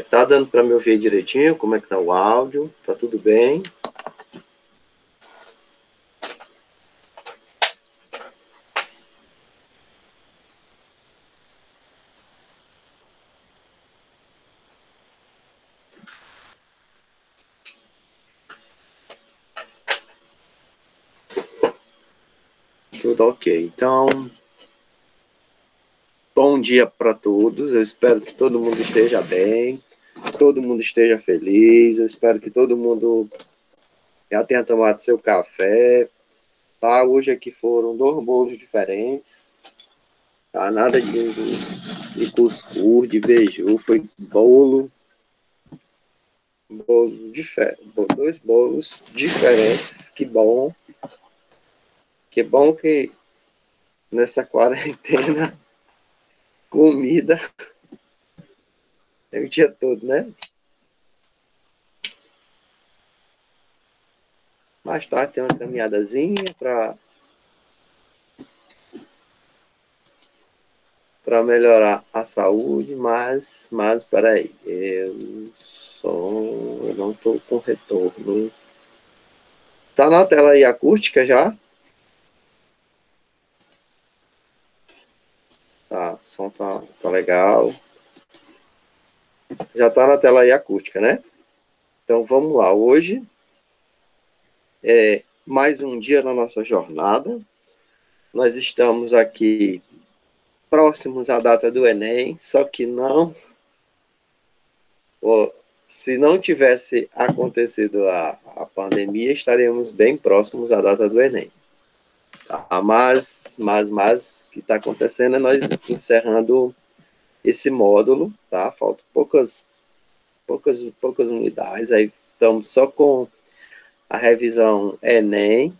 Tá dando para me ouvir direitinho? Como é que tá o áudio? Tá tudo bem? Tudo ok. Então, bom dia para todos. Eu espero que todo mundo esteja bem, todo mundo esteja feliz. Eu espero que todo mundo já tenha tomado seu café. Tá? Hoje aqui foram 2 bolos diferentes. Tá? Nada de cuscuz, de beiju. Foi bolo diferente. 2 bolos diferentes. Que bom. Que bom que nessa quarentena comida é o dia todo, né? Mais tarde tem uma caminhadazinha para melhorar a saúde, mas peraí, eu não estou com retorno. Tá na tela aí acústica já? Tá, o som tá legal. Já tá na tela aí acústica, né? Então vamos lá, hoje é mais um dia na nossa jornada. Nós estamos aqui próximos à data do Enem, só que não... Se não tivesse acontecido a pandemia, estaríamos bem próximos à data do Enem. Tá? Mas o que está acontecendo é nós encerrando esse módulo, tá? Faltam poucas unidades, aí estamos só com a revisão Enem,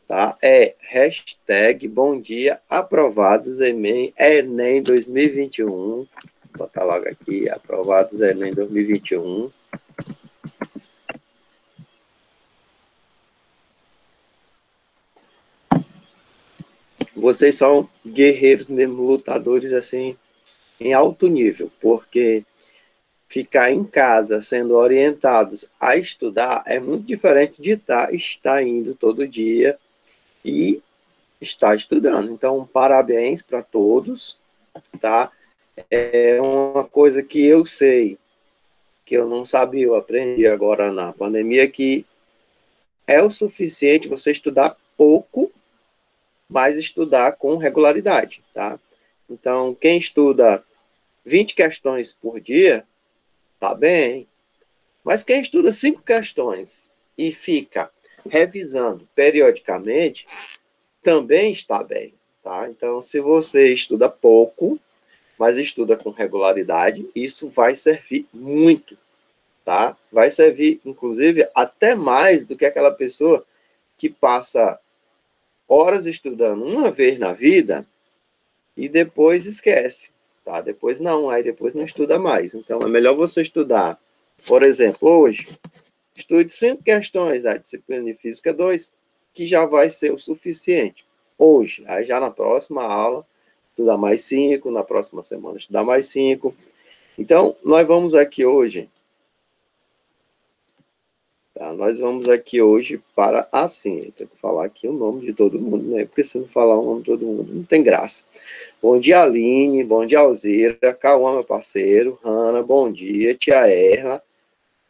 tá? Hashtag bom dia, aprovados Enem 2021. Vou botar logo aqui, aprovados Enem 2021. Vocês são guerreiros mesmo, lutadores assim, em alto nível, porque ficar em casa sendo orientados a estudar é muito diferente de estar indo todo dia e estar estudando. Então, parabéns para todos, tá? É uma coisa que eu sei, que eu não sabia, eu aprendi agora na pandemia, que é o suficiente você estudar pouco, mas estudar com regularidade, tá? Então, quem estuda 20 questões por dia, tá bem. Mas quem estuda 5 questões e fica revisando periodicamente, também está bem, tá? Então, se você estuda pouco, mas estuda com regularidade, isso vai servir muito, tá? Vai servir, inclusive, até mais do que aquela pessoa que passa horas estudando uma vez na vida e depois esquece, tá? Depois não estuda mais. Então, é melhor você estudar, por exemplo, hoje, estude 5 questões da disciplina de Física 2, que já vai ser o suficiente. Hoje, aí já na próxima aula, estudar mais 5, na próxima semana estudar mais 5. Então, nós vamos aqui hoje, tá? Nós vamos aqui hoje para assim, eu tenho que falar aqui o nome de todo mundo, né? Porque se não falar o nome de todo mundo, não tem graça. Bom dia, Aline, bom dia, Alzira, Cauã, meu parceiro, Hanna, bom dia, tia Erla,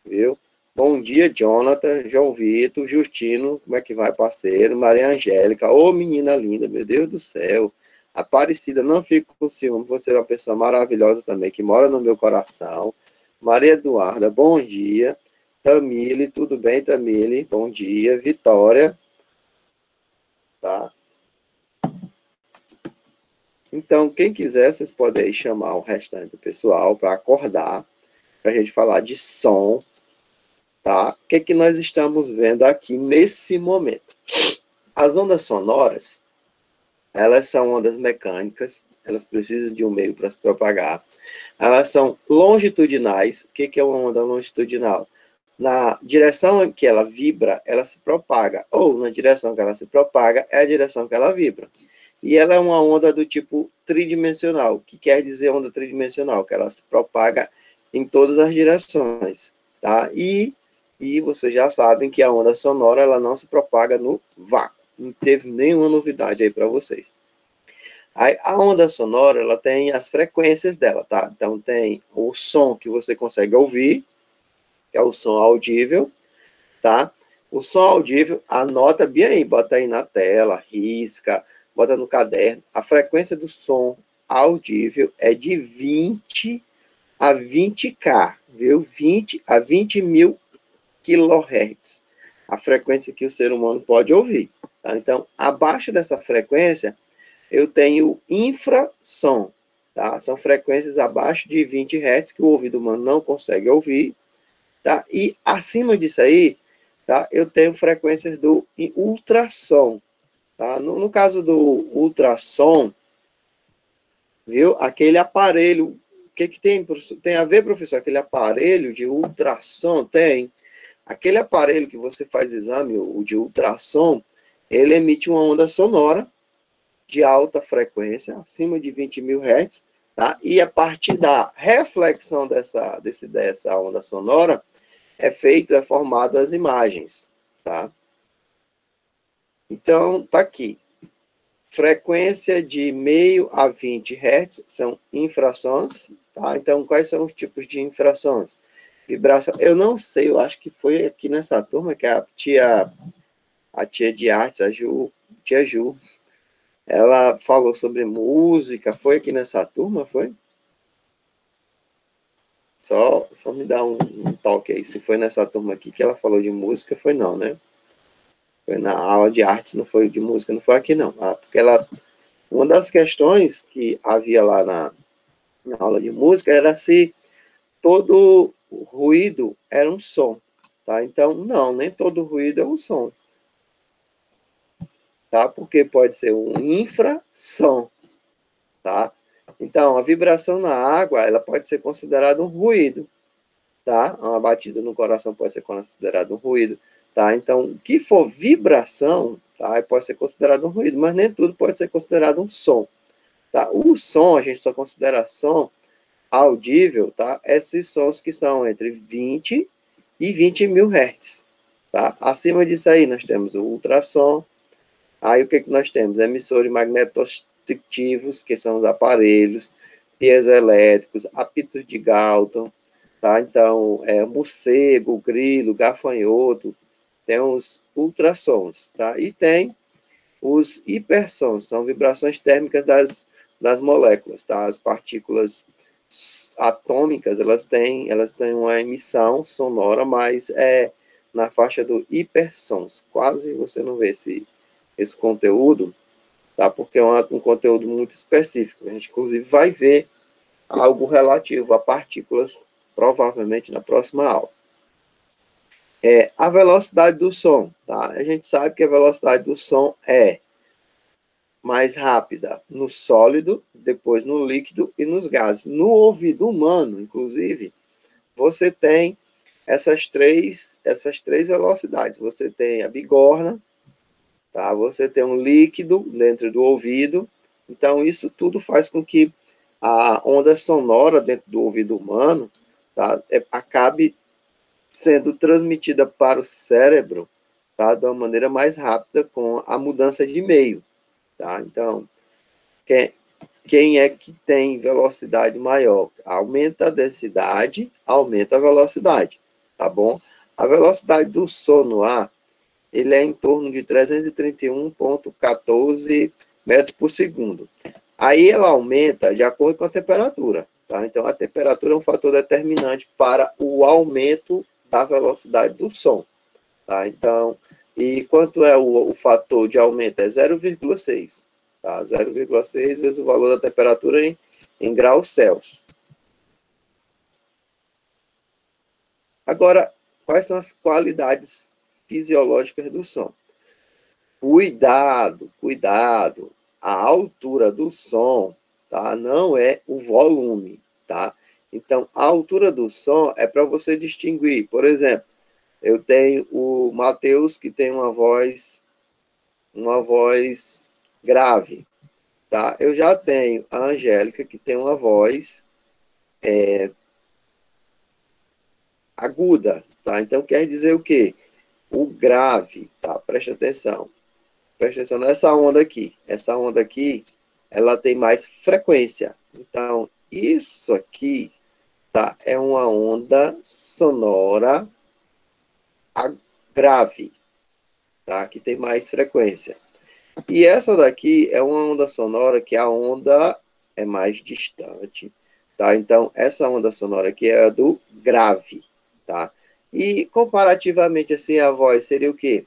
viu? Bom dia, Jonathan, João Vitor, Justino, como é que vai, parceiro? Maria Angélica, ô menina linda, meu Deus do céu. Aparecida, não fico com ciúme, você é uma pessoa maravilhosa também, que mora no meu coração. Maria Eduarda, bom dia. Tamile, tudo bem, Tamile? Bom dia. Vitória, tá? Então, quem quiser, vocês podem aí chamar o restante do pessoal para acordar, para a gente falar de som, tá? O que é que nós estamos vendo aqui nesse momento? As ondas sonoras, elas são ondas mecânicas, elas precisam de um meio para se propagar. Elas são longitudinais. O que é uma onda longitudinal? Na direção que ela vibra, ela se propaga. Ou na direção que ela se propaga, é a direção que ela vibra. E ela é uma onda do tipo tridimensional. O que quer dizer onda tridimensional? Que ela se propaga em todas as direções, tá? E vocês já sabem que a onda sonora ela não se propaga no vácuo. Não teve nenhuma novidade aí para vocês. Aí, a onda sonora ela tem as frequências dela, tá? Então tem o som que você consegue ouvir, que é o som audível, tá? O som audível, anota bem aí, bota aí na tela, risca, bota no caderno. A frequência do som audível é de 20 a 20K, viu? 20 a 20 mil kHz, a frequência que o ser humano pode ouvir. Tá? Então, abaixo dessa frequência, eu tenho infrassom, tá? São frequências abaixo de 20 Hz que o ouvido humano não consegue ouvir, tá? E acima disso aí, tá? Eu tenho frequências do ultrassom, tá? No caso do ultrassom, viu? Aquele aparelho, o que tem? Tem a ver, professor? Aquele aparelho de ultrassom tem. Aquele aparelho que você faz exame, o de ultrassom, ele emite uma onda sonora de alta frequência, acima de 20 mil Hz, tá? E a partir da reflexão dessa onda sonora, é formado as imagens, tá? Então, tá aqui. Frequência de meio a 20 Hz são infrações, tá? Então, quais são os tipos de infrações? Vibração, eu não sei, eu acho que foi aqui nessa turma que a tia de artes, tia Ju, ela falou sobre música, foi aqui nessa turma, foi? Só me dá um toque aí, se foi nessa turma aqui que ela falou de música, foi não, né? Foi na aula de artes, não foi de música, não foi aqui não. Porque uma das questões que havia lá na aula de música era se todo ruído era um som, tá? Então, não, nem todo ruído é um som, tá? Porque pode ser um infrasom, tá? Então, a vibração na água, ela pode ser considerada um ruído, tá? Uma batida no coração pode ser considerada um ruído, tá? Então, o que for vibração, tá? Pode ser considerado um ruído, mas nem tudo pode ser considerado um som, tá? O som, a gente só considera som audível, tá? Esses sons que são entre 20 e 20 mil Hz, tá? Acima disso aí, nós temos o ultrassom. Aí, o que nós temos? Emissores magnetostritivos, que são os aparelhos piezoelétricos, apitos de Galton, tá? Então, morcego, grilo, gafanhoto, tem os ultrassons, tá? E tem os hipersons, são vibrações térmicas das moléculas, tá? As partículas atômicas, elas têm uma emissão sonora, mas é na faixa do hipersons. Quase você não vê esse conteúdo, tá? Porque é um conteúdo muito específico. A gente, inclusive, vai ver algo relativo a partículas, provavelmente, na próxima aula. A velocidade do som, tá? A gente sabe que a velocidade do som é mais rápida no sólido, depois no líquido e nos gases. No ouvido humano, inclusive, você tem essas três velocidades. Você tem a bigorna, tá? Você tem um líquido dentro do ouvido. Então, isso tudo faz com que a onda sonora dentro do ouvido humano, tá? Acabe sendo transmitida para o cérebro, tá? De uma maneira mais rápida com a mudança de meio, tá? Então, quem é que tem velocidade maior? Aumenta a densidade, aumenta a velocidade, tá bom? A velocidade do som no ar, ele é em torno de 331,14 metros por segundo. Aí ela aumenta de acordo com a temperatura, tá? Então, a temperatura é um fator determinante para o aumento da velocidade do som, tá? Então, e quanto é o fator de aumento? É 0,6, tá? 0,6 vezes o valor da temperatura em graus Celsius. Agora, quais são as qualidades fisiológicas do som? Cuidado, cuidado. A altura do som, tá? Não é o volume, tá? Então, a altura do som é para você distinguir. Por exemplo, eu tenho o Matheus, que tem uma voz grave, tá? Eu já tenho a Angélica, que tem uma voz aguda, tá? Então, quer dizer o quê? O grave, tá? Preste atenção. Preste atenção nessa onda aqui. Essa onda aqui, ela tem mais frequência. Então, isso aqui, tá? É uma onda sonora grave, tá? Que tem mais frequência. E essa daqui é uma onda sonora que a onda é mais distante, tá? Então, essa onda sonora aqui é a do grave, tá? E comparativamente assim, a voz seria o quê?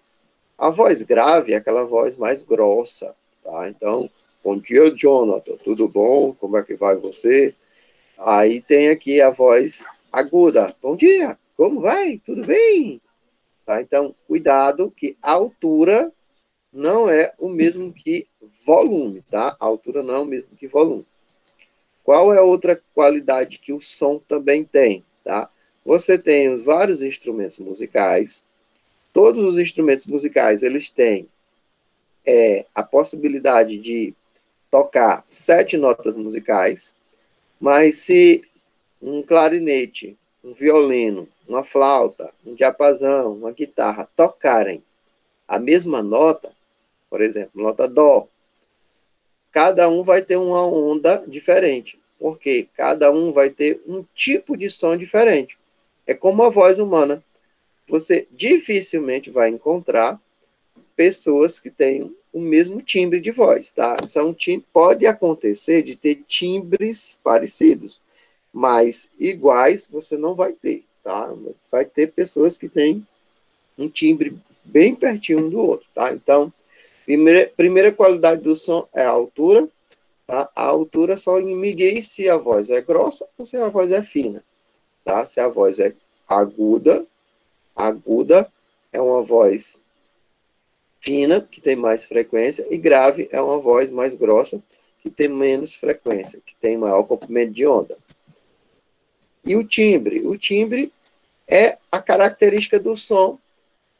A voz grave é aquela voz mais grossa, tá? Então, bom dia, Jonathan, tudo bom? Como é que vai você? Aí tem aqui a voz aguda. Bom dia, como vai? Tudo bem? Tá? Então, cuidado que a altura não é o mesmo que volume, tá? A altura não é o mesmo que volume. Qual é a outra qualidade que o som também tem, tá? Você tem os vários instrumentos musicais. Todos os instrumentos musicais, eles têm a possibilidade de tocar 7 notas musicais, mas se um clarinete, um violino, uma flauta, um diapasão, uma guitarra tocarem a mesma nota, por exemplo, nota dó, cada um vai ter uma onda diferente, porque cada um vai ter um tipo de som diferente. É como a voz humana. Você dificilmente vai encontrar pessoas que têm o mesmo timbre de voz, tá? Pode acontecer de ter timbres parecidos, mas iguais você não vai ter, tá? Vai ter pessoas que têm um timbre bem pertinho um do outro, tá? Então, primeira qualidade do som é a altura, tá? A altura só me diz se a voz é grossa ou se a voz é fina, tá? Se a voz é aguda é uma voz fina, que tem mais frequência, e grave é uma voz mais grossa, que tem menos frequência, que tem maior comprimento de onda. E o timbre? O timbre é a característica do som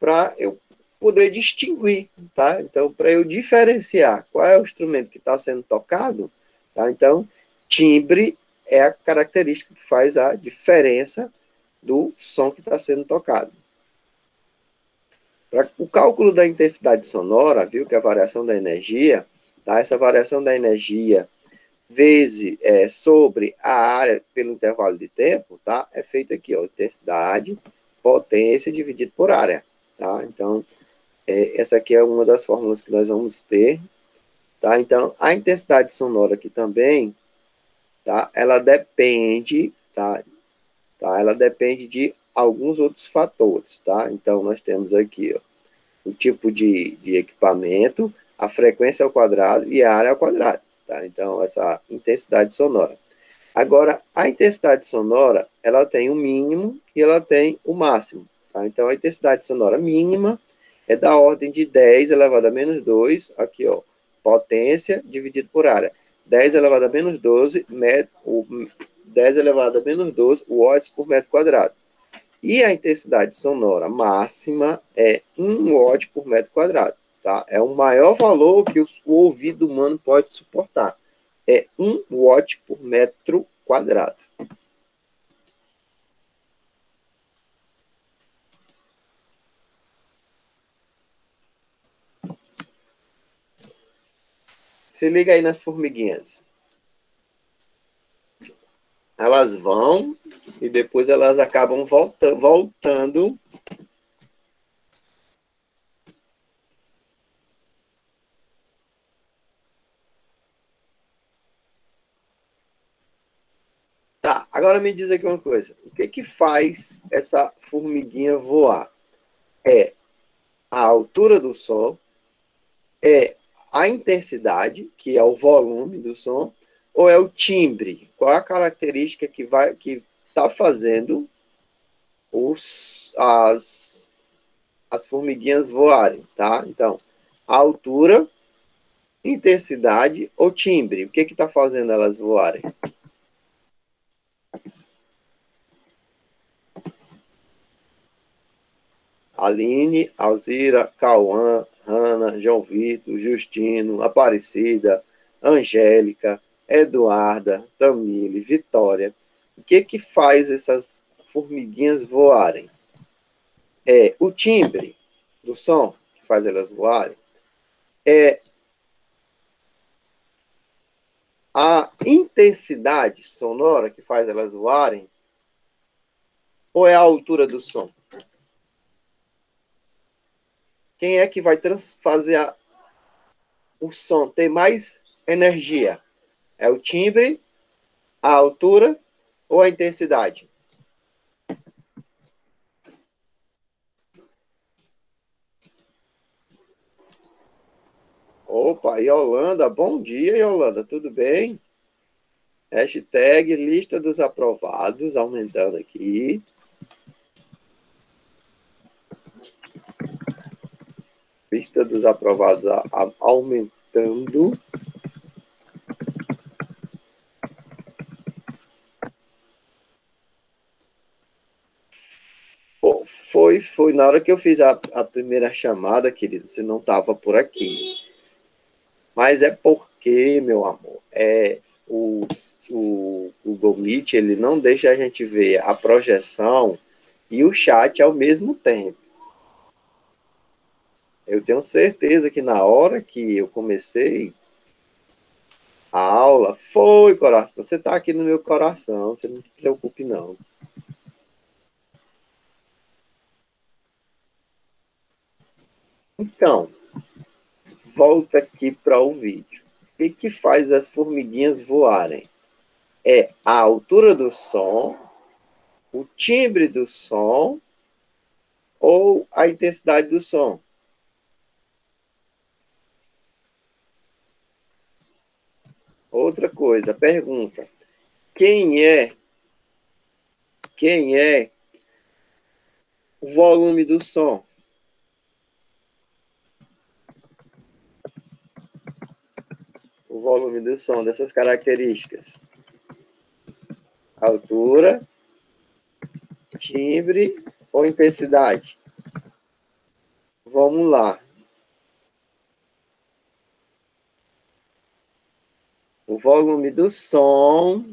para eu poder distinguir, tá? Então, para eu diferenciar qual é o instrumento que está sendo tocado, tá? Então, timbre é a característica que faz a diferença do som que está sendo tocado. Para o cálculo da intensidade sonora, viu, que é a variação da energia, tá? Essa variação da energia vezes sobre a área pelo intervalo de tempo, tá? É feito aqui, ó, intensidade, potência dividido por área, tá? Então, essa aqui é uma das fórmulas que nós vamos ter, tá? Então, a intensidade sonora aqui também, tá? Ela depende, tá? Ela depende de alguns outros fatores, tá? Então, nós temos aqui, ó, o tipo de equipamento, a frequência ao quadrado e a área ao quadrado, tá? Então, essa intensidade sonora. Agora, a intensidade sonora, ela tem o mínimo e ela tem o máximo, tá? Então, a intensidade sonora mínima é da ordem de 10 elevado a menos 2, aqui, ó, potência dividido por área. 10 elevado a menos 12, 10 elevado a menos 12 watts por metro quadrado. E a intensidade sonora máxima é 1 watt por metro quadrado, tá? É o maior valor que o ouvido humano pode suportar. É 1 watt por metro quadrado. Se liga aí nas formiguinhas. Elas vão e depois elas acabam voltando. Tá, agora me diz aqui uma coisa. O que que faz essa formiguinha voar? É a altura do som, é a intensidade, que é o volume do som, ou é o timbre? Qual é a característica que está fazendo as formiguinhas voarem, tá? Então, a altura, intensidade ou timbre? O que está fazendo elas voarem? Aline, Alzira, Cauã, Hanna, João Vitor, Justino, Aparecida, Angélica, Eduarda, Tamile, Vitória. O que faz essas formiguinhas voarem? É o timbre do som que faz elas voarem? É a intensidade sonora que faz elas voarem? Ou é a altura do som? Quem é que vai fazer o som ter mais energia? É o timbre, a altura ou a intensidade? Opa, Yolanda, bom dia, Yolanda, tudo bem? Hashtag lista dos aprovados, aumentando aqui. Lista dos aprovados aumentando. Foi na hora que eu fiz a primeira chamada, querido, você não estava por aqui. Mas é porque, meu amor, o Google Meet, ele não deixa a gente ver a projeção e o chat ao mesmo tempo. Eu tenho certeza que na hora que eu comecei a aula, foi, coração, você está aqui no meu coração, você não se preocupe, não. Então, volta aqui para o vídeo. O que faz as formiguinhas voarem? É a altura do som, o timbre do som ou a intensidade do som? Outra coisa, pergunta. Quem é o volume do som? O volume do som, dessas características. Altura, timbre ou intensidade? Vamos lá. O volume do som.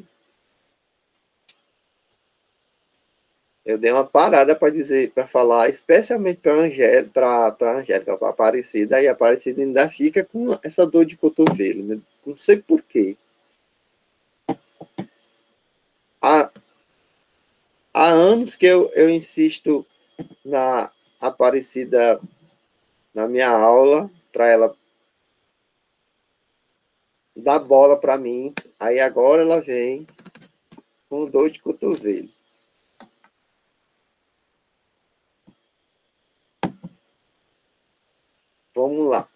Eu dei uma parada para dizer, para falar, especialmente para Angélica, para Aparecida, e a Aparecida ainda fica com essa dor de cotovelo, né? Não sei porquê. Há anos que eu insisto na Aparecida, na minha aula, para ela dar bola para mim, aí agora ela vem com dor de cotovelo. Vamos lá.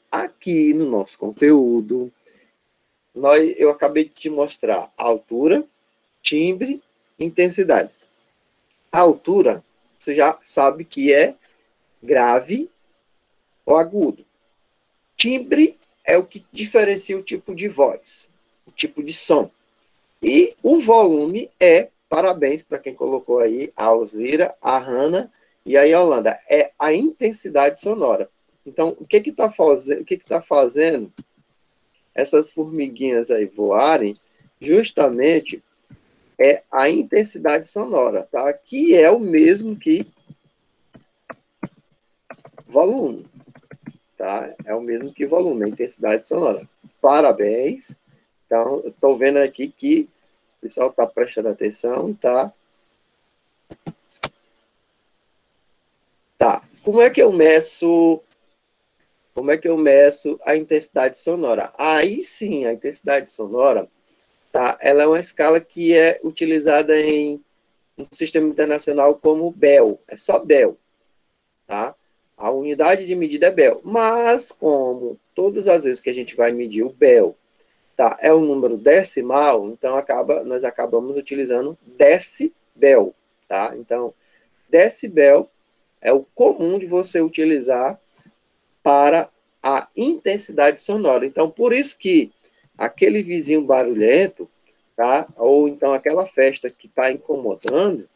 Aqui no nosso conteúdo, eu acabei de te mostrar a altura, timbre, intensidade. A altura, você já sabe que é grave ou agudo. Timbre é o que diferencia o tipo de voz, o tipo de som. E o volume parabéns para quem colocou aí, a Alzira, a Hanna e a Yolanda, é a intensidade sonora. Então, o que está fazendo essas formiguinhas aí voarem? Justamente é a intensidade sonora, tá? Que é o mesmo que volume, tá? É o mesmo que volume, a intensidade sonora. Parabéns. Então, estou vendo aqui que o pessoal está prestando atenção, tá? Tá. Como é que eu meço a intensidade sonora? Aí sim, a intensidade sonora, tá? Ela é uma escala que é utilizada no sistema internacional como Bell. É só Bell, tá? A unidade de medida é Bell. Mas, como todas as vezes que a gente vai medir o Bell, tá, é um número decimal, então nós acabamos utilizando decibel, tá? Então, decibel é o comum de você utilizar para a intensidade sonora. Então, por isso que aquele vizinho barulhento, tá? Ou então aquela festa que está incomodando,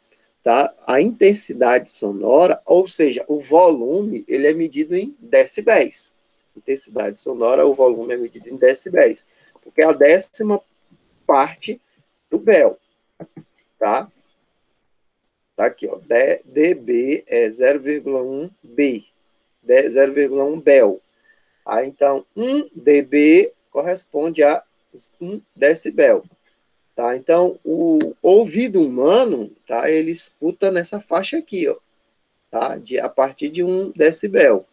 tá? A intensidade sonora, ou seja, o volume, ele é medido em decibéis. Intensidade sonora, o volume é medido em decibéis, porque é a 10ª parte do Bell, tá? Tá aqui, ó, dB é 0,1 B, 0,1 Bel. Aí, então, 1 dB corresponde a 1 decibel. Tá? Então, o ouvido humano, tá? Ele escuta nessa faixa aqui, ó, tá? A partir de 1 decibel.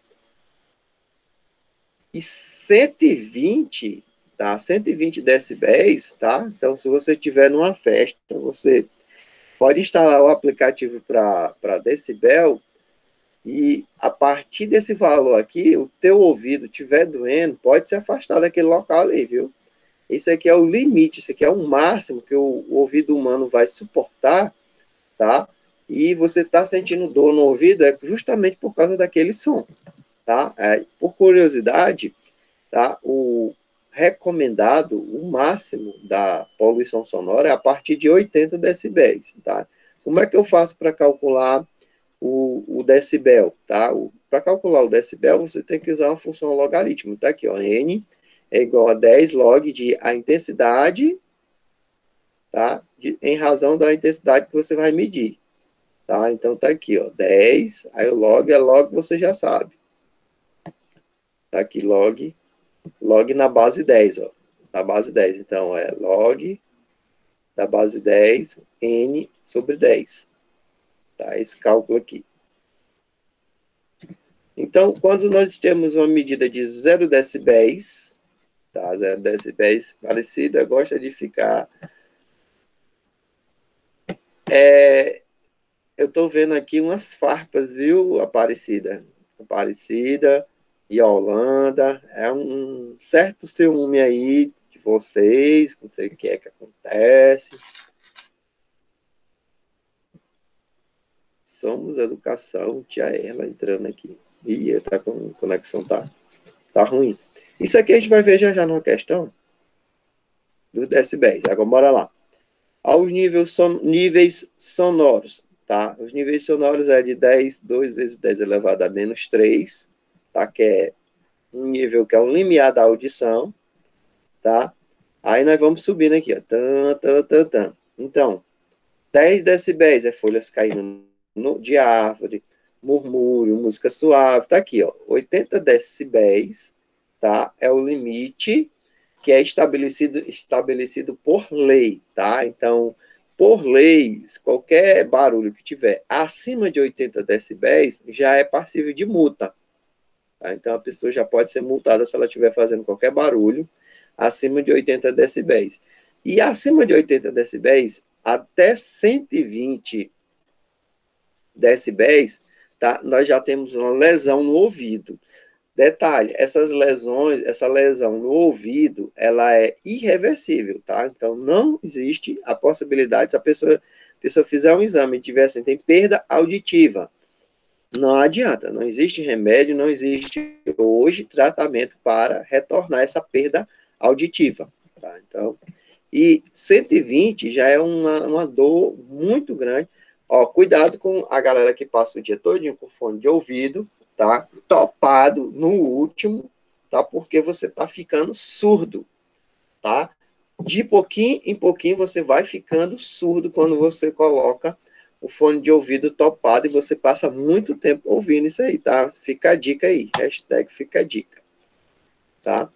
E 120, tá? 120 decibéis, tá? Então, se você estiver numa festa, você pode instalar o aplicativo para decibel e a partir desse valor aqui, o teu ouvido estiver doendo, pode se afastar daquele local ali, viu? Esse aqui é o limite, esse aqui é o máximo que o ouvido humano vai suportar, tá? E você está sentindo dor no ouvido é justamente por causa daquele som, tá? Por curiosidade, tá? O recomendado, o máximo da poluição sonora é a partir de 80 decibéis, tá? Como é que eu faço para calcular o decibel, tá? Para calcular o decibel, você tem que usar uma função logaritmo, tá aqui, ó, N é igual a 10 log de a intensidade, tá? Em razão da intensidade que você vai medir, tá? Então, tá aqui, ó, 10, aí o log é log, você já sabe. Tá aqui, log na base 10, ó, na base 10. Então, é log da base 10, N sobre 10. Tá? Esse cálculo aqui. Então, quando nós temos uma medida de 0 decibéis, tá? 0 decibéis, Aparecida gosta de ficar... eu estou vendo aqui umas farpas, viu, Aparecida? Aparecida e Holanda. É um certo ciúme aí de vocês, não sei o que é que acontece. Somos Educação, tia Erla entrando aqui. Ih, tá com conexão, tá ruim. Isso aqui a gente vai ver já numa questão dos decibéis. Agora, bora lá. Aos níveis sonoros, tá? Os níveis sonoros é de 10, 2 vezes 10 elevado a menos 3, tá? Que é um nível que é um limiar da audição, tá? Aí nós vamos subindo aqui, ó. Tan, tan, tan, tan. Então, 10 decibéis é folhas caindo de árvore, murmúrio, música suave, tá aqui, ó. 80 decibéis, tá? É o limite que é estabelecido por lei, tá? Então, por lei, qualquer barulho que tiver acima de 80 decibéis já é passível de multa. Tá? Então, a pessoa já pode ser multada se ela estiver fazendo qualquer barulho acima de 80 decibéis. E acima de 80 decibéis, até 120 decibéis, tá? Nós já temos uma lesão no ouvido. Detalhe, essa lesão no ouvido, ela é irreversível, tá? Então, não existe a possibilidade, se a pessoa fizer um exame e tiver assim, tem perda auditiva, não adianta, não existe remédio, não existe hoje tratamento para retornar essa perda auditiva, tá? Então, e 120 já é uma dor muito grande. Ó, cuidado com a galera que passa o dia todo com fone de ouvido, tá? Topado no último, tá? Porque você tá ficando surdo, tá? De pouquinho em pouquinho você vai ficando surdo quando você coloca o fone de ouvido topado e você passa muito tempo ouvindo isso aí, tá? Fica a dica aí, hashtag fica a dica, tá?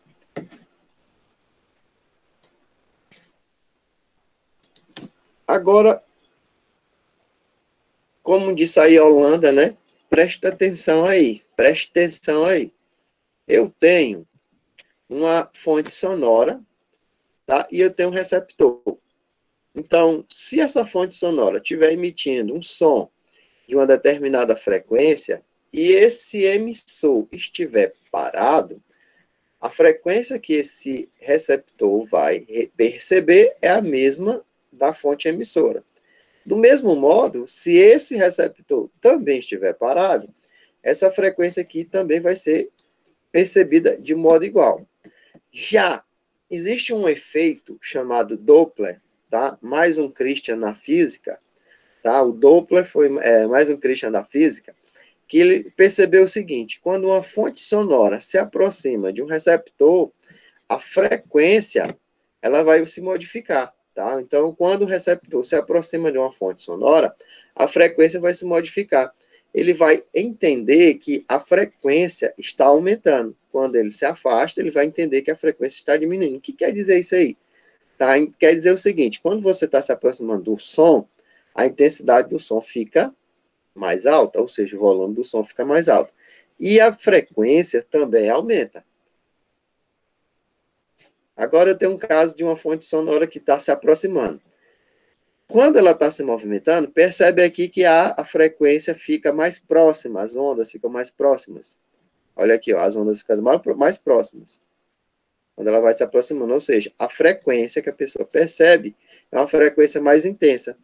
Agora, como disse aí a Holanda, né? Presta atenção aí, presta atenção aí. Eu tenho uma fonte sonora, tá? E eu tenho um receptor. Então, se essa fonte sonora estiver emitindo um som de uma determinada frequência e esse emissor estiver parado, a frequência que esse receptor vai perceber é a mesma da fonte emissora. Do mesmo modo, se esse receptor também estiver parado, essa frequência aqui também vai ser percebida de modo igual. Já existe um efeito chamado Doppler, tá? Mais um Christian na física, tá? O Doppler foi mais um Christian da física, que ele percebeu o seguinte: quando uma fonte sonora se aproxima de um receptor, a frequência ela vai se modificar, Tá? Então, quando o receptor se aproxima de uma fonte sonora, a frequência vai se modificar. Ele vai entender que a frequência está aumentando. Quando ele se afasta, ele vai entender que a frequência está diminuindo. O que quer dizer isso aí? Tá? Quer dizer o seguinte, quando você está se aproximando do som, a intensidade do som fica mais alta, ou seja, o volume do som fica mais alto. E a frequência também aumenta. Agora eu tenho um caso de uma fonte sonora que está se aproximando. Quando ela está se movimentando, percebe aqui que a frequência fica mais próxima, as ondas ficam mais próximas. Olha aqui, ó, as ondas ficam mais próximas. Quando ela vai se aproximando, ou seja, a frequência que a pessoa percebe é uma frequência mais intensa.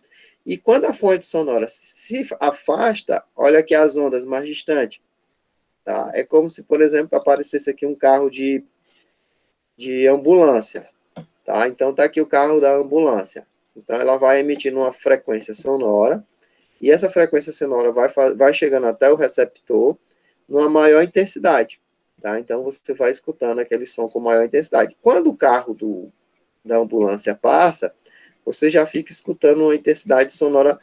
E quando a fonte sonora se afasta, olha aqui as ondas mais distantes. Tá? É como se, por exemplo, aparecesse aqui um carro de ambulância. Tá? Então, está aqui o carro da ambulância. Então, ela vai emitindo uma frequência sonora, e essa frequência sonora vai chegando até o receptor numa maior intensidade. Tá? Então, você vai escutando aquele som com maior intensidade. Quando o carro da ambulância passa, você já fica escutando uma intensidade sonora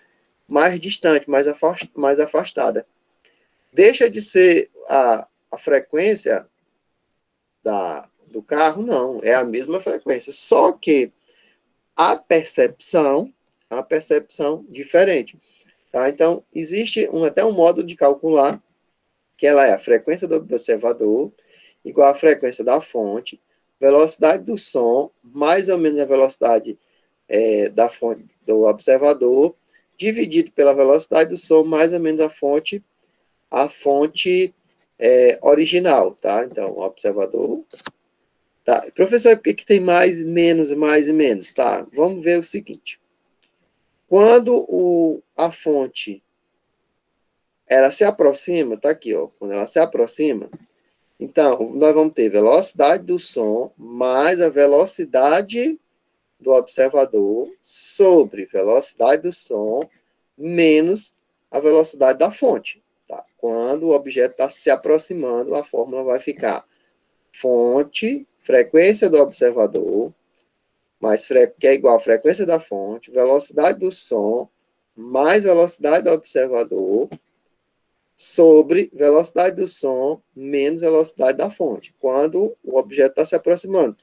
mais distante, mais afastada. Deixa de ser a frequência do carro, não, é a mesma frequência, só que a percepção diferente. Tá? Então, existe até um modo de calcular, que ela é a frequência do observador, igual à frequência da fonte, velocidade do som, mais ou menos a velocidade da fonte do observador, dividido pela velocidade do som, mais ou menos a fonte original, tá? Então, o observador. Tá. Professor, por que tem mais, menos, mais e menos? Tá, vamos ver o seguinte. Quando a fonte ela se aproxima, tá aqui, ó. Quando ela se aproxima, então, nós vamos ter velocidade do som mais a velocidade do observador sobre velocidade do som menos a velocidade da fonte. Tá? Quando o objeto está se aproximando, a fórmula vai ficar fonte, frequência do observador, que é igual à frequência da fonte, velocidade do som, mais velocidade do observador, sobre velocidade do som, menos velocidade da fonte, quando o objeto está se aproximando.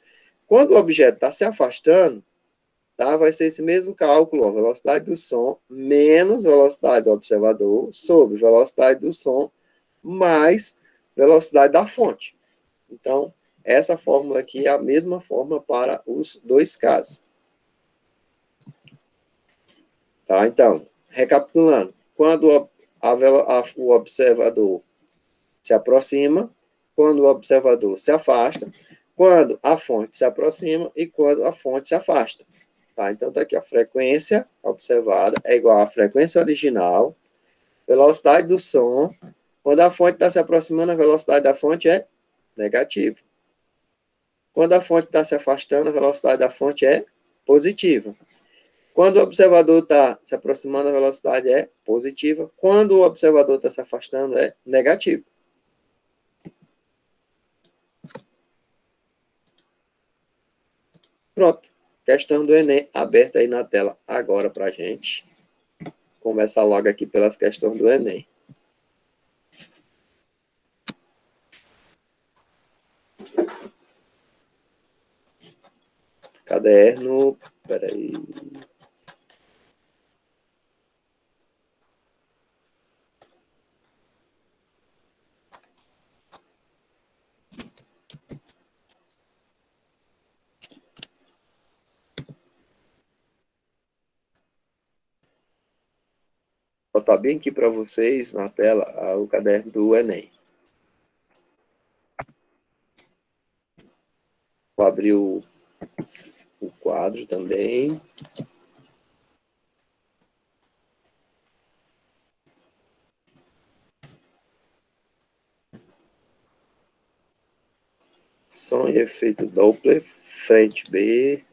Quando o objeto está se afastando, tá, vai ser esse mesmo cálculo, ó, velocidade do som, menos velocidade do observador, sobre velocidade do som, mais velocidade da fonte. Então, essa fórmula aqui é a mesma fórmula para os dois casos. Tá? Então, recapitulando, quando o observador se aproxima, quando o observador se afasta, quando a fonte se aproxima e quando a fonte se afasta. Tá? Então, está aqui a frequência observada é igual à frequência original, velocidade do som. Quando a fonte está se aproximando, a velocidade da fonte é negativa. Quando a fonte está se afastando, a velocidade da fonte é positiva. Quando o observador está se aproximando, a velocidade é positiva. Quando o observador está se afastando, é negativo. Pronto. Questão do Enem aberta aí na tela agora para a gente. Começar logo aqui pelas questões do Enem. Caderno, peraí. Vou botar bem aqui para vocês na tela o caderno do Enem. Vou abrir o quadro também. Som e efeito Doppler, frente B.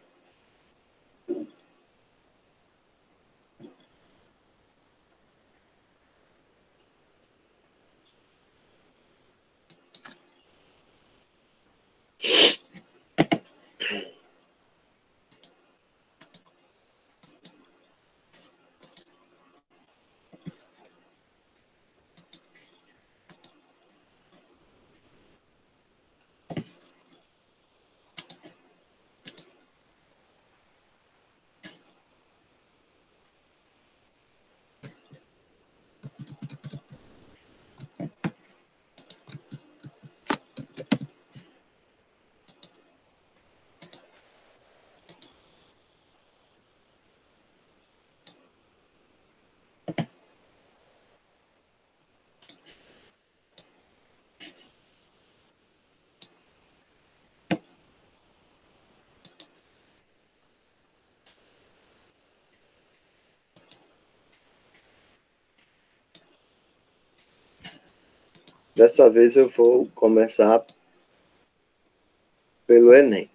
Dessa vez eu vou começar pelo Enem.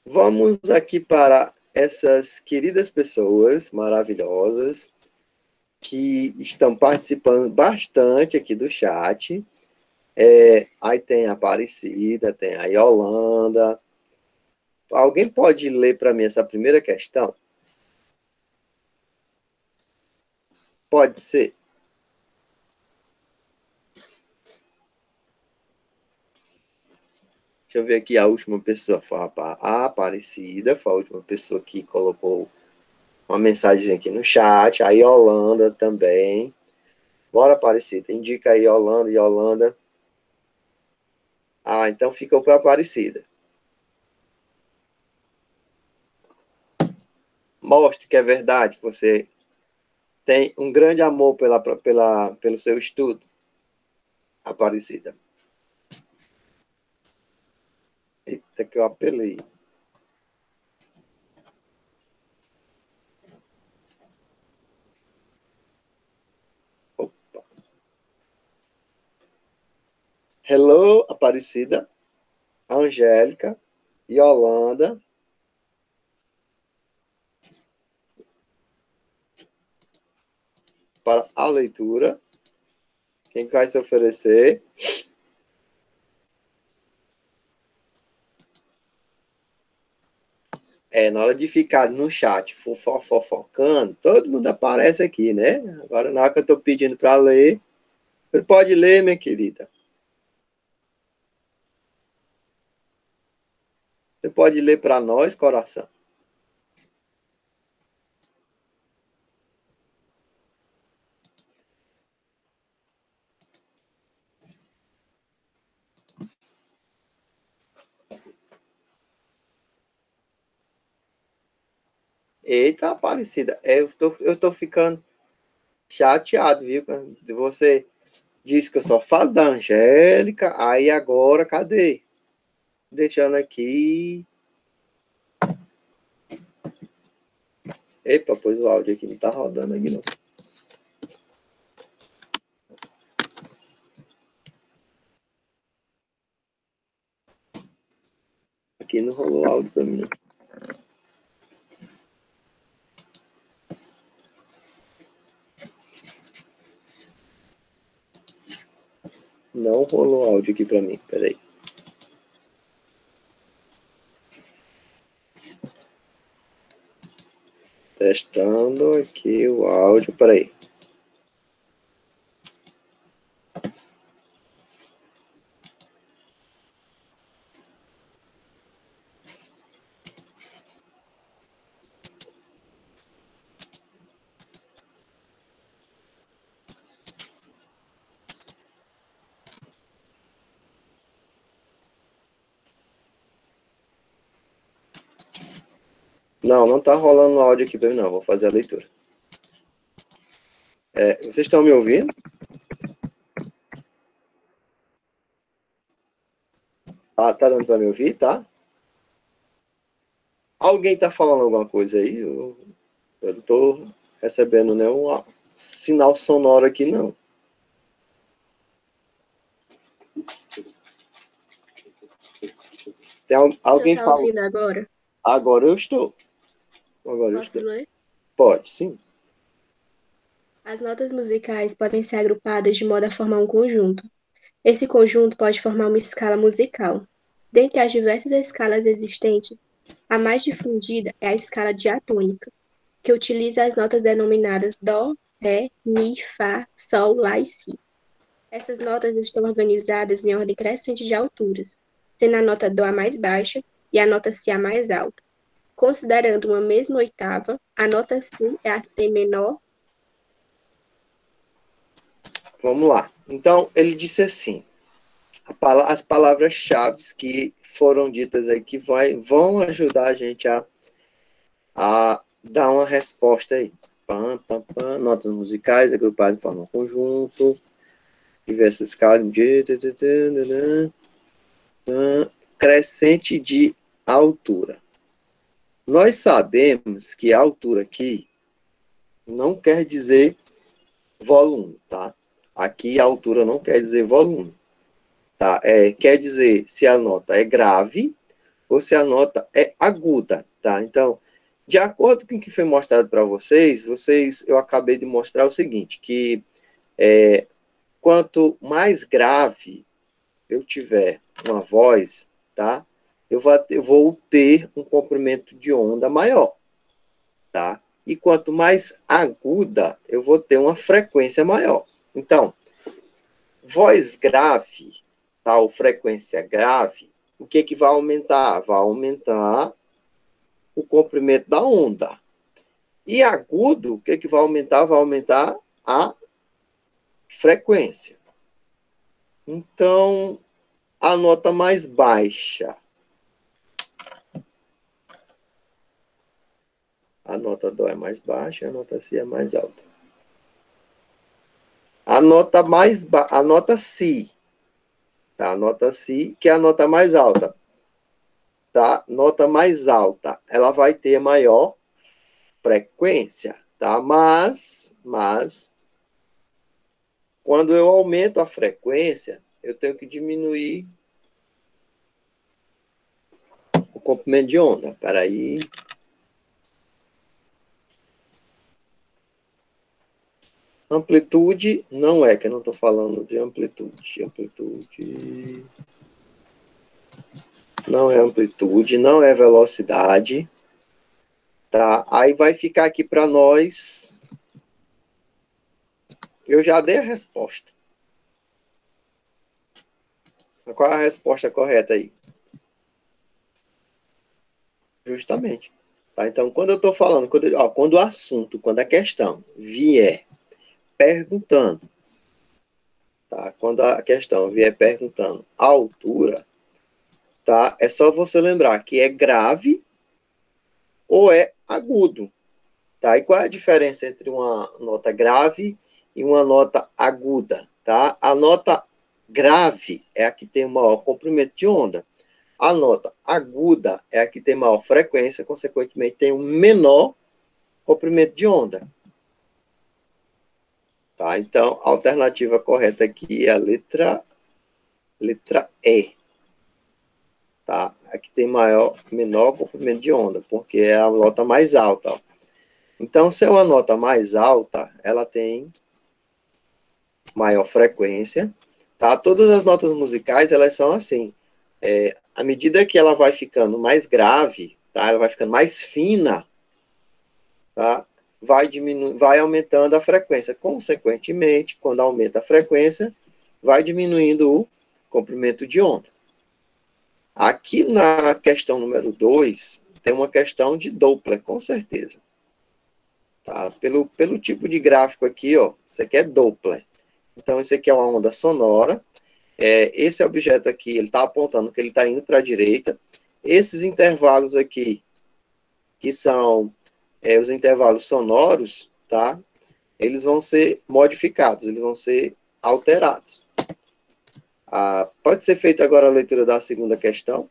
Vamos aqui para essas queridas pessoas maravilhosas que estão participando bastante aqui do chat. Aí tem a Aparecida, tem a Yolanda. Alguém pode ler para mim essa primeira questão? Pode ser. Deixa eu ver aqui, a última pessoa foi a Aparecida, foi a última pessoa que colocou uma mensagem aqui no chat. A Yolanda também. Bora, Aparecida. Indica aí, Yolanda, Yolanda. Ah, então ficou para Aparecida. Mostre que é verdade, que você tem um grande amor pelo seu estudo, Aparecida. Eita, que eu apelei. Opa. Hello, Aparecida, Angélica, Yolanda. Para a leitura. Quem vai se oferecer? Na hora de ficar no chat fofocando, todo mundo aparece aqui, né? Agora, na hora que eu estou pedindo para ler, você pode ler, minha querida. Você pode ler para nós, coração. Eita, Aparecida, eu tô ficando chateado, viu? Você disse que eu só falo da Angélica, aí agora, cadê? Deixando aqui. Epa, pois o áudio aqui não tá rodando aqui, não. Aqui não rolou áudio pra mim. Não rolou áudio aqui pra mim, peraí. Testando aqui o áudio, peraí. Não, não tá rolando áudio aqui pra mim, não. Vou fazer a leitura. Vocês estão me ouvindo? Tá dando pra me ouvir, tá? Alguém tá falando alguma coisa aí? Eu não tô recebendo nenhum sinal sonoro aqui, não. Tem alguém tá ouvindo agora? Agora eu estou. Posso ler? Pode, sim. As notas musicais podem ser agrupadas de modo a formar um conjunto. Esse conjunto pode formar uma escala musical. Dentre as diversas escalas existentes, a mais difundida é a escala diatônica, que utiliza as notas denominadas Dó, Ré, Mi, Fá, Sol, Lá e Si. Essas notas estão organizadas em ordem crescente de alturas, sendo a nota Dó a mais baixa e a nota Si a mais alta. Considerando uma mesma oitava, a nota Si é a T menor. Vamos lá. Então, ele disse assim, as palavras-chave que foram ditas aí, que vão ajudar a gente a dar uma resposta aí. Pam, pam, pam, notas musicais agrupadas em forma conjunto, diversas escalas de crescente de altura. Nós sabemos que a altura aqui não quer dizer volume, tá? Aqui a altura não quer dizer volume, tá? Quer dizer se a nota é grave ou se a nota é aguda, tá? Então, de acordo com o que foi mostrado para vocês, eu acabei de mostrar o seguinte, que quanto mais grave eu tiver uma voz, tá? Eu vou ter um comprimento de onda maior, tá? E quanto mais aguda, eu vou ter uma frequência maior. Então, voz grave, tá? Ou frequência grave, o que que vai aumentar? Vai aumentar o comprimento da onda. E agudo, o que que vai aumentar? Vai aumentar a frequência. Então, a nota mais baixa, a nota Dó é mais baixa, a nota Si é mais alta. A nota Si, tá? A nota Si, que é a nota mais alta, tá? Nota mais alta, ela vai ter maior frequência, tá? Mas quando eu aumento a frequência, eu tenho que diminuir o comprimento de onda. Espera aí. Amplitude não é, que eu não estou falando de amplitude. Amplitude não é amplitude, não é velocidade, tá? Aí vai ficar aqui para nós. Eu já dei a resposta. Qual é a resposta correta aí? Justamente. Tá? Então, quando eu estou falando, quando o assunto, quando a questão vier perguntando, tá? Quando a questão vier perguntando a altura, tá? É só você lembrar que é grave ou é agudo, tá? E qual é a diferença entre uma nota grave e uma nota aguda, tá? A nota grave é a que tem maior comprimento de onda. A nota aguda é a que tem maior frequência, consequentemente tem um menor comprimento de onda. Tá? Então, a alternativa correta aqui é a letra E. Tá? Aqui tem menor comprimento de onda, porque é a nota mais alta. Ó. Então, se é uma nota mais alta, ela tem maior frequência. Tá? Todas as notas musicais, elas são assim. À medida que ela vai ficando mais grave, tá? Ela vai ficando mais fina, tá? Vai aumentando a frequência. Consequentemente, quando aumenta a frequência, vai diminuindo o comprimento de onda. Aqui na questão número 2, tem uma questão de Doppler, com certeza. Tá? Pelo tipo de gráfico aqui, ó, isso aqui é Doppler. Então, isso aqui é uma onda sonora. Esse objeto aqui, ele está apontando que ele está indo para a direita. Esses intervalos aqui, que são os intervalos sonoros, tá? Eles vão ser modificados, eles vão ser alterados. Pode ser feita agora a leitura da segunda questão.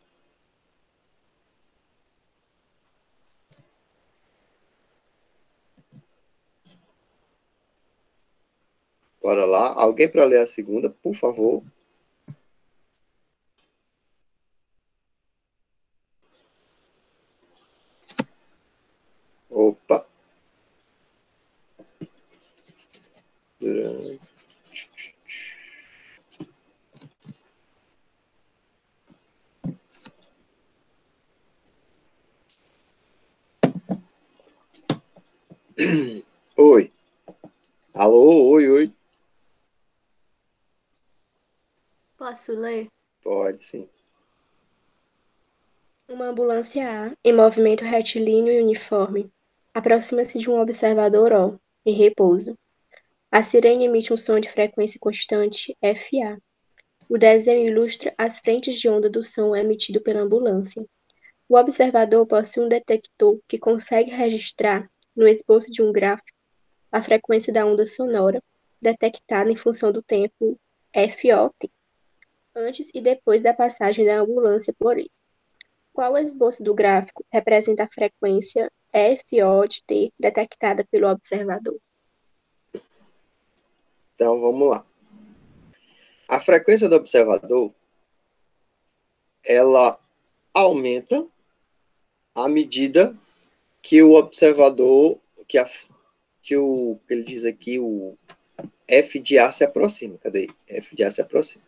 Bora lá. Alguém para ler a segunda, por favor. Opa. Oi. Alô, oi, oi. Posso ler? Pode, sim. Uma ambulância A, em movimento retilíneo e uniforme, aproxima-se de um observador O, em repouso. A sirene emite um som de frequência constante, FA. O desenho ilustra as frentes de onda do som emitido pela ambulância. O observador possui um detector que consegue registrar, no esboço de um gráfico, a frequência da onda sonora, detectada em função do tempo FOT, antes e depois da passagem da ambulância por ele. Qual esboço do gráfico representa a frequência FO de T detectada pelo observador? Então, vamos lá. A frequência do observador, ela aumenta à medida que o observador, que ele diz aqui, o F de A se aproxima. Cadê? F de A se aproxima.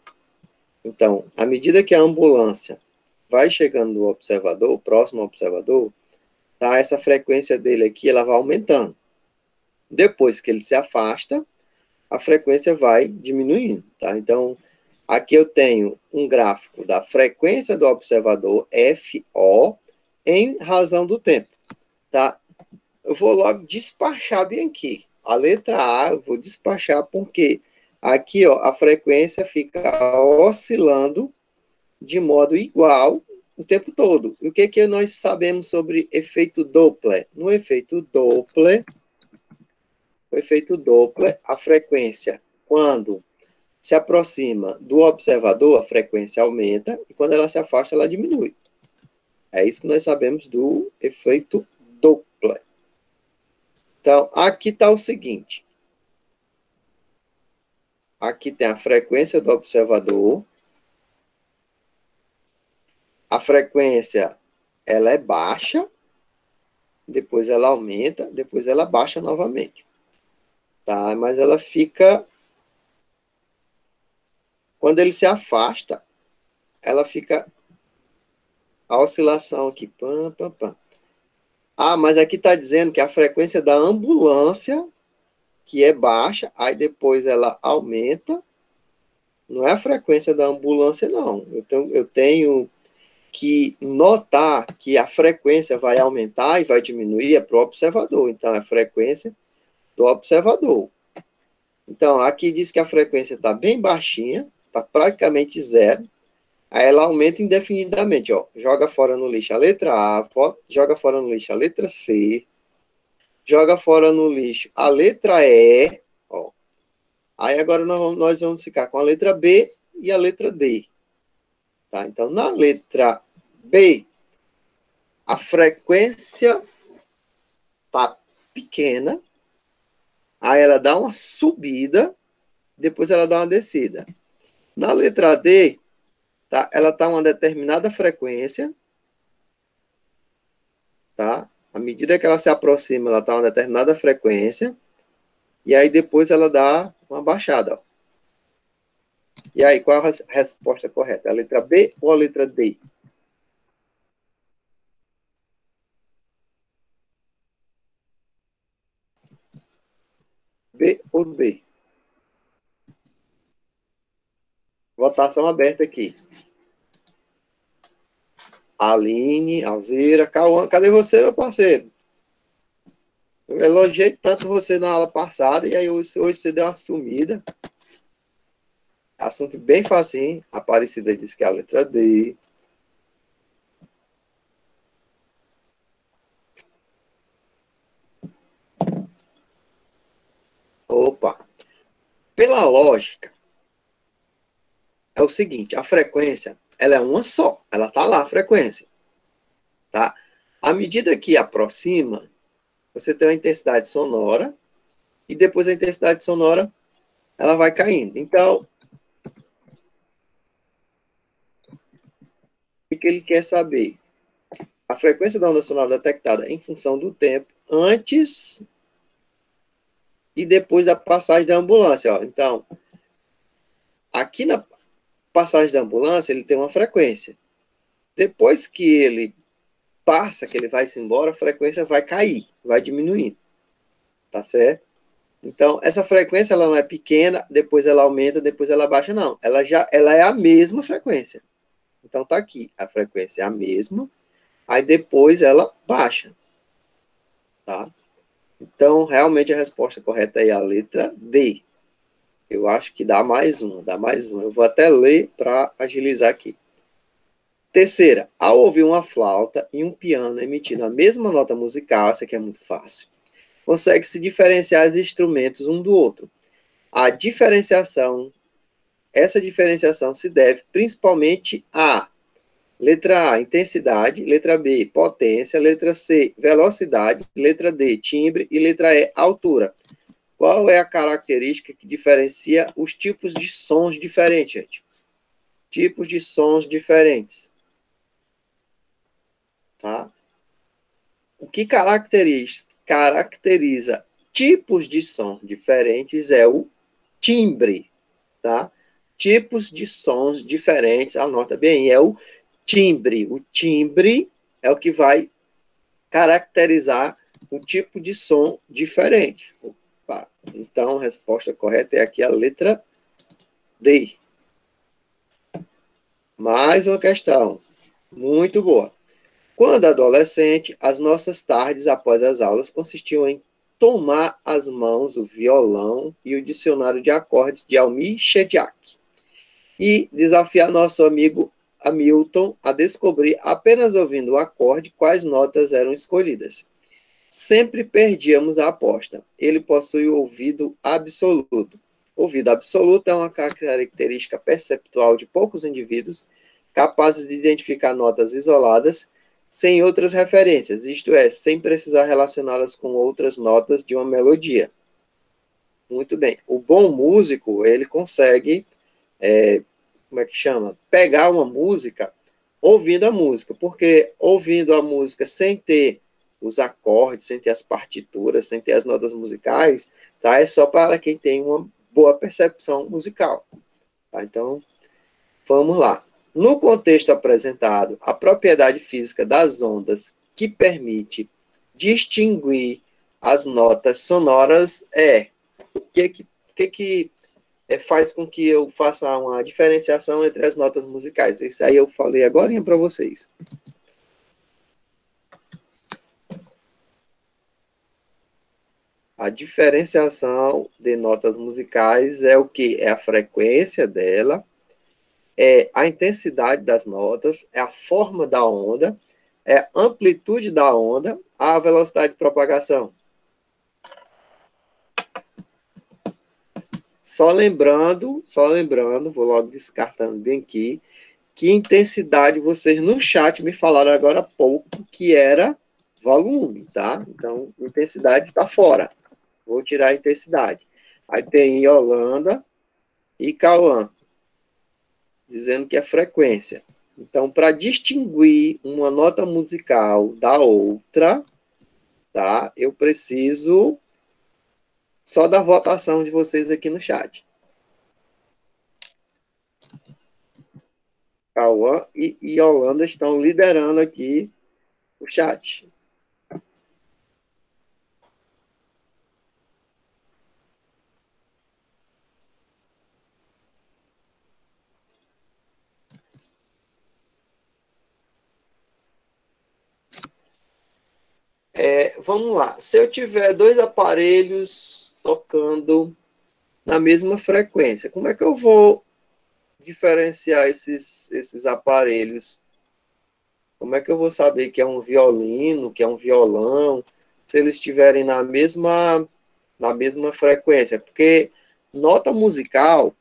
Então, à medida que a ambulância vai chegando no observador, próximo ao observador, tá? Essa frequência dele aqui, ela vai aumentando. Depois que ele se afasta, a frequência vai diminuindo, tá? Então, aqui eu tenho um gráfico da frequência do observador, FO, em razão do tempo, tá? Eu vou logo despachar bem aqui. A letra A eu vou despachar porque aqui, ó, a frequência fica oscilando de modo igual o tempo todo. E o que que nós sabemos sobre efeito Doppler? No efeito Doppler, o efeito Doppler, a frequência, quando se aproxima do observador, a frequência aumenta, e quando ela se afasta, ela diminui. É isso que nós sabemos do efeito Doppler. Então, aqui está o seguinte. Aqui tem a frequência do observador. A frequência, ela é baixa, depois ela aumenta, depois ela baixa novamente. Tá? Mas ela fica... Quando ele se afasta, ela fica... A oscilação aqui, pam, pam, pam. Ah, mas aqui está dizendo que a frequência da ambulância, que é baixa, aí depois ela aumenta. Não é a frequência da ambulância, não. Eu tenho que notar que a frequência vai aumentar e vai diminuir é para o observador. Então, é a frequência do observador. Então, aqui diz que a frequência está bem baixinha, está praticamente zero. Aí ela aumenta indefinidamente, ó. Joga fora no lixo a letra A, joga fora no lixo a letra C, joga fora no lixo a letra E, ó. Aí agora nós vamos ficar com a letra B e a letra D. Tá? Então, na letra B, a frequência tá pequena, aí ela dá uma subida, depois ela dá uma descida. Na letra D, tá? Ela está uma determinada frequência, tá? À medida que ela se aproxima, ela está uma determinada frequência, e aí depois ela dá uma baixada, ó. E aí, qual a resposta correta? A letra B ou a letra D? B ou D? Votação aberta aqui. Aline, Alzeira, Cauã, cadê você, meu parceiro? Eu elogiei tanto você na aula passada, e aí hoje você deu uma sumida. Assunto bem facinho. A Aparecida disse que é a letra D. Opa! Pela lógica, é o seguinte, a frequência, ela é uma só. Ela tá lá, a frequência. Tá? À medida que aproxima, você tem uma intensidade sonora, e depois a intensidade sonora, ela vai caindo. Então, o que ele quer saber? A frequência da onda sonora detectada em função do tempo antes e depois da passagem da ambulância. Ó. Então, aqui na passagem da ambulância, ele tem uma frequência. Depois que ele passa, que ele vai-se embora, a frequência vai cair, vai diminuindo. Tá certo? Então, essa frequência ela não é pequena, depois ela aumenta, depois ela baixa, não. Ela é a mesma frequência. Então, tá aqui. A frequência é a mesma, aí depois ela baixa. Tá? Então, realmente a resposta correta é a letra D. Eu acho que dá mais um, dá mais um. Eu vou até ler para agilizar aqui. Terceira, ao ouvir uma flauta e um piano emitindo a mesma nota musical, essa aqui é muito fácil, consegue-se diferenciar os instrumentos um do outro. Essa diferenciação se deve principalmente a Letra A, intensidade. Letra B, potência. Letra C, velocidade. Letra D, timbre. E letra E, altura. Qual é a característica que diferencia os tipos de sons diferentes, gente? Tipos de sons diferentes. Tá? O que caracteriza tipos de som diferentes é o timbre, tá? Tipos de sons diferentes, anota bem, é o timbre. O timbre é o que vai caracterizar um tipo de som diferente. Opa. Então, a resposta correta é aqui a letra D. Mais uma questão. Muito boa. Quando adolescente, as nossas tardes após as aulas consistiam em tomar às mãos o violão e o dicionário de acordes de Almir Shediac e desafiar nosso amigo Hamilton a descobrir, apenas ouvindo o acorde, quais notas eram escolhidas. Sempre perdíamos a aposta. Ele possui o ouvido absoluto. Ouvido absoluto é uma característica perceptual de poucos indivíduos capazes de identificar notas isoladas sem outras referências, isto é, sem precisar relacioná-las com outras notas de uma melodia. Muito bem. O bom músico, ele consegue, como é que chama? Pegar uma música ouvindo a música, porque ouvindo a música sem ter os acordes, sem ter as partituras, sem ter as notas musicais, tá? É só para quem tem uma boa percepção musical. Tá? Então, vamos lá. No contexto apresentado, a propriedade física das ondas que permite distinguir as notas sonoras é o que faz com que eu faça uma diferenciação entre as notas musicais. Isso aí eu falei agora para vocês. A diferenciação de notas musicais é o que? É a frequência dela, é a intensidade das notas, é a forma da onda, é a amplitude da onda, a velocidade de propagação. Só lembrando, vou logo descartando bem aqui, que intensidade vocês no chat me falaram agora há pouco que era volume, tá? Então, intensidade está fora. Vou tirar a intensidade. Aí tem Yolanda e Cauã, dizendo que é frequência. Então, para distinguir uma nota musical da outra, tá? Eu preciso só da votação de vocês aqui no chat. Cauã e Yolanda estão liderando aqui o chat. Vamos lá. Se eu tiver dois aparelhos tocando na mesma frequência, como é que eu vou diferenciar esses aparelhos? Como é que eu vou saber que é um violino, que é um violão, se eles estiverem na mesma frequência? Porque nota musical,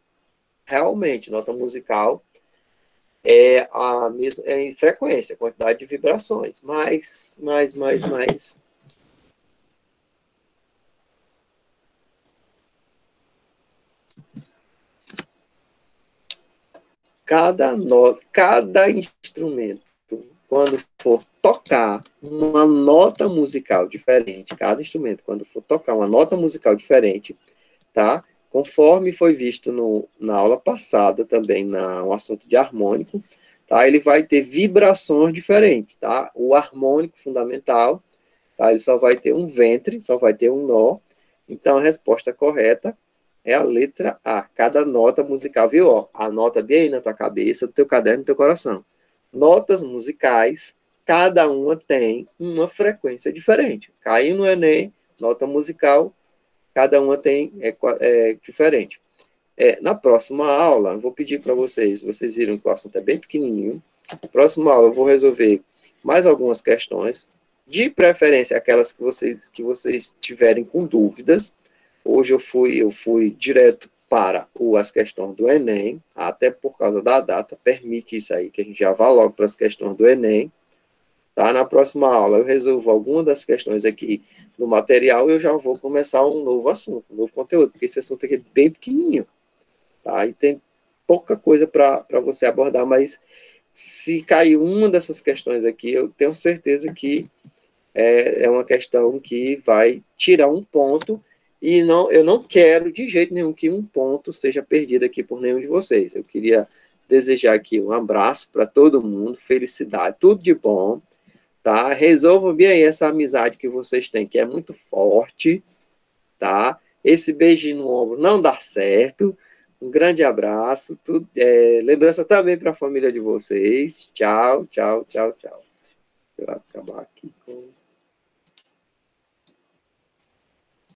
realmente, nota musical é a mesma em frequência, quantidade de vibrações, mais. Cada instrumento, quando for tocar uma nota musical diferente, cada instrumento, quando for tocar uma nota musical diferente, tá? Conforme foi visto na aula passada também, no assunto de harmônico, tá? Ele vai ter vibrações diferentes, tá? O harmônico fundamental, tá? Ele só vai ter um ventre, só vai ter um nó. Então, a resposta correta é a letra A. Cada nota musical, viu? Ó, anota bem aí na tua cabeça, no teu caderno, no teu coração. Notas musicais, cada uma tem uma frequência diferente. Caiu no Enem, nota musical, cada uma tem diferente. Na próxima aula, eu vou pedir para vocês viram que o assunto é bem pequenininho. Na próxima aula, eu vou resolver mais algumas questões, de preferência aquelas que vocês tiverem com dúvidas. Hoje eu fui direto para as questões do Enem, até por causa da data, permite isso aí, que a gente já vá logo para as questões do Enem. Tá? Na próxima aula eu resolvo alguma das questões aqui no material e eu já vou começar um novo assunto, um novo conteúdo, porque esse assunto aqui é bem pequenininho, tá? E tem pouca coisa para você abordar, mas se cair uma dessas questões aqui, eu tenho certeza que é uma questão que vai tirar um ponto e eu não quero de jeito nenhum que um ponto seja perdido aqui por nenhum de vocês. Eu queria desejar aqui um abraço para todo mundo, felicidade, tudo de bom, tá? Resolvam bem aí essa amizade que vocês têm, que é muito forte, tá? Esse beijinho no ombro não dá certo. Um grande abraço. Lembrança também para a família de vocês. Tchau, tchau, tchau, tchau. Vou acabar aqui com